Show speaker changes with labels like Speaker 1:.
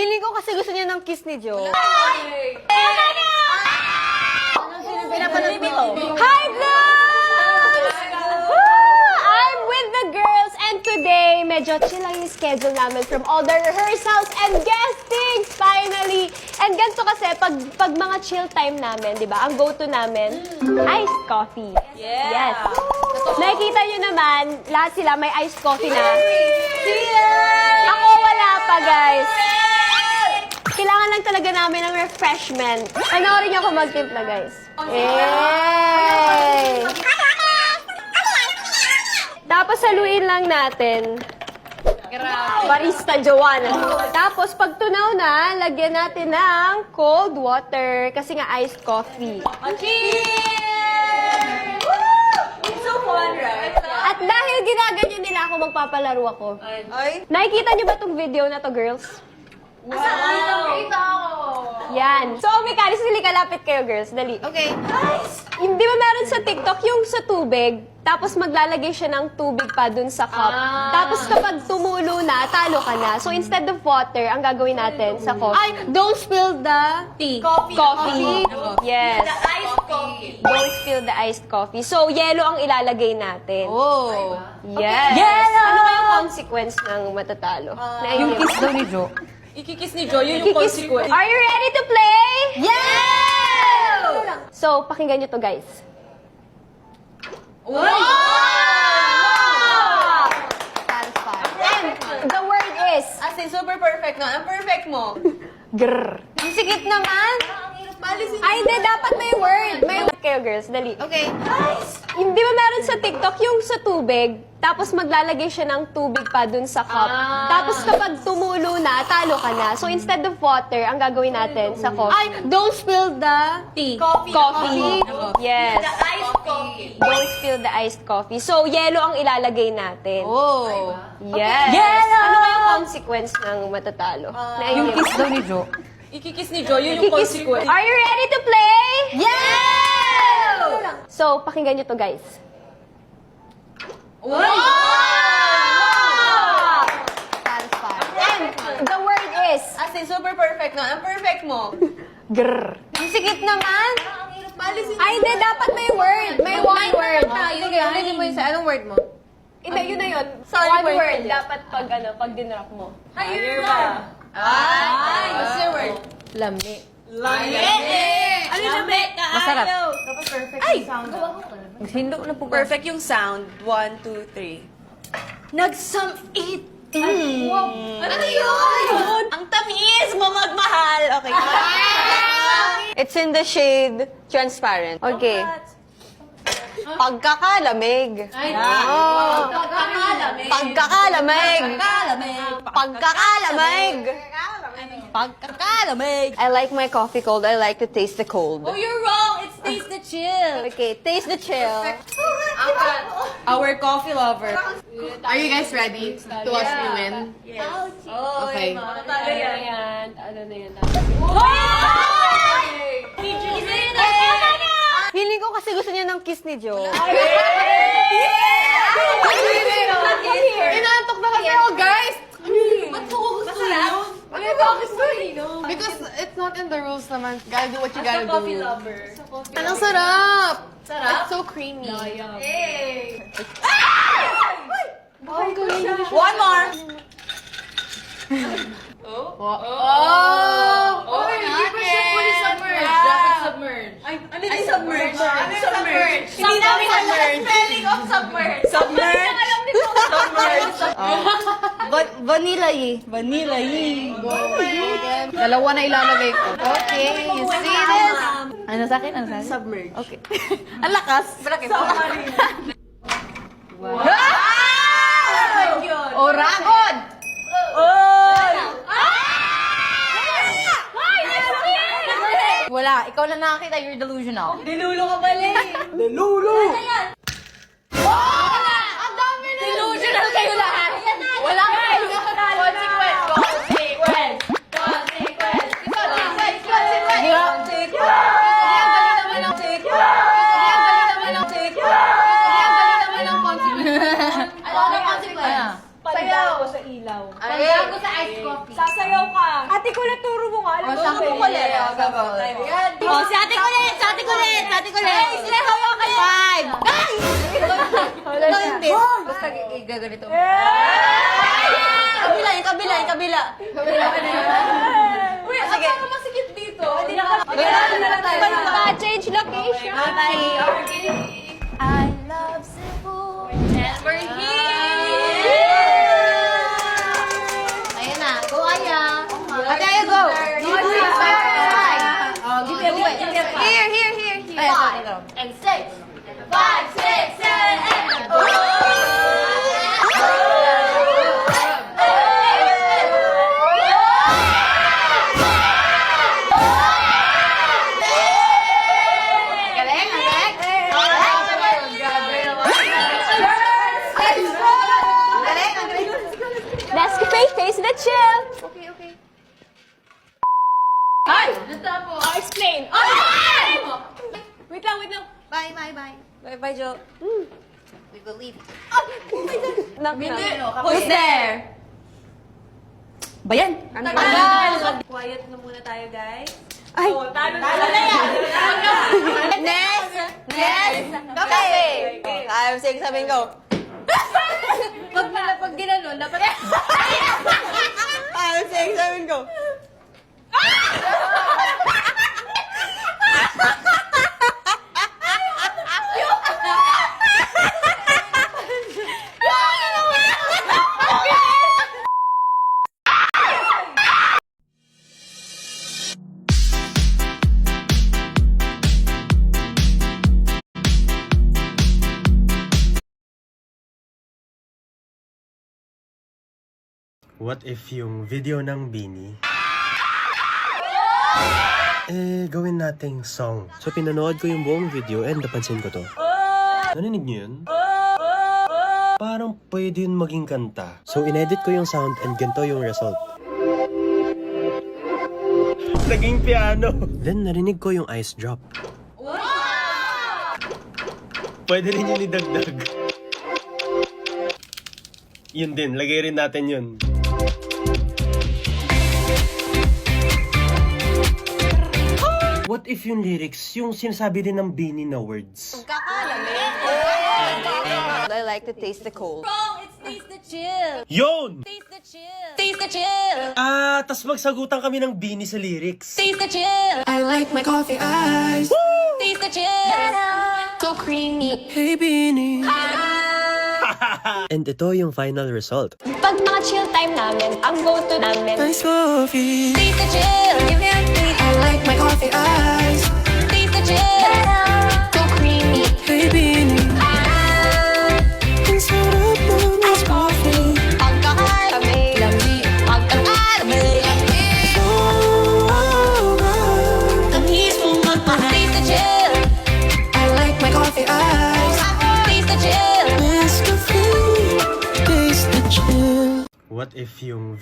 Speaker 1: Feeling ko kasi gusto niya ng kiss ni Joe.
Speaker 2: Pinapanood mo to?
Speaker 1: Hi, vlogs! I'm with the girls and today, medyo chill lang yung schedule namin from all the rehearsals and guestings, finally! And ganito kasi, pag mga chill time namin, di ba, ang go-to namin, iced coffee. Yes. Nakikita nyo naman, lahat sila may iced coffee na. Ako wala pa, guys. Kailangan lang talaga namin ng refreshment. Panoorin niyo ako magtimpla, guys. Yay! Tapos saluin lang natin. Barista Joanna. Tapos pag tunaw na, lagyan natin ng cold water kasi nga iced coffee.
Speaker 2: Cheers! It's so fun, right?
Speaker 1: At dahil ginaganyan nila ako, magpapalaro ako.
Speaker 2: Ay?
Speaker 1: Nakikita niyo ba tong video na to, girls?
Speaker 2: Wow!
Speaker 1: Yan. So, mechanics, hindi kalapit kayo, girls. Dali.
Speaker 2: Okay. Nice!
Speaker 1: Di ba meron sa TikTok yung sa tubig, tapos maglalagay siya ng tubig pa dun sa cup. Tapos kapag tumulo na, talo ka na. So, instead of water, ang gagawin natin sa coffee. Don't spill the tea. Coffee. Yes.
Speaker 2: The iced coffee.
Speaker 1: Don't spill the iced coffee. So, yellow ang ilalagay natin.
Speaker 2: Oh.
Speaker 1: Yes.
Speaker 2: Yellow!
Speaker 1: Ano kaya consequence ng matatalo?
Speaker 3: Yung kiss daw ni Joe.
Speaker 2: Ikikiss ni Joy, yun yung consequence.
Speaker 1: Are you ready to play?
Speaker 2: Yeah!
Speaker 1: So, pakinggan nyo to, guys.
Speaker 2: Wow!
Speaker 1: And the word is...
Speaker 2: As in, super perfect no? Ang perfect mo.
Speaker 1: Grrr.
Speaker 2: Ang sikit naman.
Speaker 1: Ay, hindi. Dapat may word. May word kayo, girls. Dali.
Speaker 2: Okay. Nice!
Speaker 1: Di ba meron sa TikTok yung sa tubig, tapos maglalagay siya ng tubig pa dun sa cup. Tapos kapag tumulo na, talo ka na. So, instead of water, ang gagawin natin sa coffee. Don't spill the tea. Coffee. Yes.
Speaker 2: The iced coffee.
Speaker 1: Don't spill the iced coffee. So, yellow ang ilalagay natin.
Speaker 2: Oh.
Speaker 1: Yes.
Speaker 2: Yellow!
Speaker 1: Ano kaya consequence ng matatalo?
Speaker 3: Yung kiss daw ni Joe.
Speaker 2: Ikikiss ni Joy, yun yung consequence.
Speaker 1: Are you ready to play?
Speaker 2: Yeah!
Speaker 1: So, pakinggan nyo to, guys.
Speaker 2: Wow!
Speaker 1: And the word is...
Speaker 2: As in, super perfect no? Ang perfect mo.
Speaker 1: Grrr.
Speaker 2: Ang sikit naman.
Speaker 1: Ay, hindi. Dapat may word. May one word.
Speaker 2: Sige, ulitin mo yung sa anong word mo?
Speaker 1: Hindi, yun na yun.
Speaker 2: Sorry,
Speaker 1: One
Speaker 2: word
Speaker 1: word.
Speaker 2: ulit.
Speaker 1: Dapat pag dinrap mo.
Speaker 2: Higher ba? Ay! What's your word?
Speaker 1: Lami.
Speaker 2: Lami! Ano yung lami?
Speaker 3: Masarap.
Speaker 2: Dapat perfect yung sound.
Speaker 3: Hindo na po.
Speaker 2: Perfect yung sound. 1, 2, 3. Nagsam-it! Ano yun? Ang tamis mo magmahal. Okay.
Speaker 1: It's in the shade transparent. Okay. Pagkakalamig.
Speaker 2: Pagkakalamig.
Speaker 1: Pagkakalamig.
Speaker 2: Pagkakalamig.
Speaker 1: Pagkakalamig.
Speaker 2: Pagkakalamig.
Speaker 1: I like my coffee cold. I like to taste the cold.
Speaker 2: Oh, you're wrong. It's taste the chill.
Speaker 1: Okay, taste the chill.
Speaker 2: Our coffee lover.
Speaker 4: Are you guys ready to watch me win?
Speaker 2: Oh,
Speaker 4: Okay.
Speaker 1: Ano na yan? Ano na yan? Feeling ko kasi gusto niya ng kiss ni Joe.
Speaker 4: Inaantok na kasi ako, guys! Ba't ko gusto yun? Because it's not in the rules naman. Gotta do what you gotta do. Anong sarap! It's so creamy.
Speaker 2: One more.
Speaker 4: Oh! Hindi pa siya fully submerged.
Speaker 2: Dapat submerge. Ay, submerge. Submerge. Hindi namin alam ang spelling of submerge. Submerge. Submerge.
Speaker 3: Vanilla Vanilla
Speaker 4: Dalawa na ilalagay ko.
Speaker 3: Okay, you see this? Ano sa akin? Ano sa akin?
Speaker 2: Submerge.
Speaker 3: Okay. Ang lakas.
Speaker 2: Submarine.
Speaker 3: Oragon! Wala. Ikaw lang nakakita. You're delusional.
Speaker 2: Dilulo ka pala eh. Dilulo! Ang dami na! Delusional kayo lahat!
Speaker 3: Wala ka.
Speaker 2: Consequence! Consequence! Consequence!
Speaker 1: Sayaw ko sa ilaw.
Speaker 3: Bago sa ice coffee.
Speaker 2: Sasayaw ka.
Speaker 1: Ate ko na turo mo nga.
Speaker 2: Turo mo ulit. Oh, si ate ko ulit. Si ate ko ulit. Si ate ko ulit. Sila hawa kayo. 5. Ay! Ito hindi.
Speaker 3: Basta gaganito.
Speaker 2: Kabila, yung kabila, yung kabila.
Speaker 3: Uy, ang parang masikip dito. Hindi na
Speaker 1: Change location.
Speaker 2: I love Cebu. And we're here.
Speaker 3: Ayan na. Go, Aya.
Speaker 2: Ate, Aya, go.
Speaker 3: Here.
Speaker 2: And 6, 5, 6, 7, 8.
Speaker 1: Nescafe, face the chill.
Speaker 3: Okay.
Speaker 1: Ay!
Speaker 3: Natapo.
Speaker 1: I'll explain. Wait lang.
Speaker 3: Bye.
Speaker 2: Bye, Jo.
Speaker 3: We will leave.
Speaker 2: Who's there? Bayan.
Speaker 3: Quiet na muna tayo, guys.
Speaker 1: Ay!
Speaker 2: Talo na yan. Next. Okay. 5, 6, 7, go.
Speaker 3: Pag ginanon, dapat...
Speaker 2: 5, 6, 7, go.
Speaker 5: What if yung video ng Bini gawin nating song. So pinanood ko yung buong video and napansin ko to. Narinig niyo yun? Parang pwede yun maging kanta. So inedit ko yung sound and ganito yung result. Naging piano. Then narinig ko yung ice drop. Pwede rin yun idagdag. Yun din, lagay rin natin yun. What if yung lyrics, yung sinasabi din ng Bini na words?
Speaker 2: I like to taste the cold.
Speaker 3: It's taste the chill.
Speaker 5: Yun!
Speaker 3: Taste the chill.
Speaker 2: Taste the chill.
Speaker 5: Tas magsagutan kami ng Bini sa lyrics.
Speaker 2: Taste the chill.
Speaker 6: I like my coffee ice.
Speaker 2: Taste the chill.
Speaker 6: So creamy. Hey, Beanie.
Speaker 5: And ito yung final result.
Speaker 1: Pag mga chill time namin, ang go-to namin.
Speaker 6: Nice coffee.
Speaker 2: Taste the chill. Give me a taste.
Speaker 6: I like my coffee ice.
Speaker 2: Taste the chill.
Speaker 6: So creamy. Hey, Beanie. Ang sarap ng nice coffee.
Speaker 2: Pagkakalamig. Pagkakalamig.
Speaker 6: Oh, God.
Speaker 2: Tamis mong magmahal. Taste the chill.
Speaker 6: I like my coffee ice.
Speaker 2: Taste the chill.
Speaker 6: Nescafe. Taste the chill.
Speaker 5: What if yung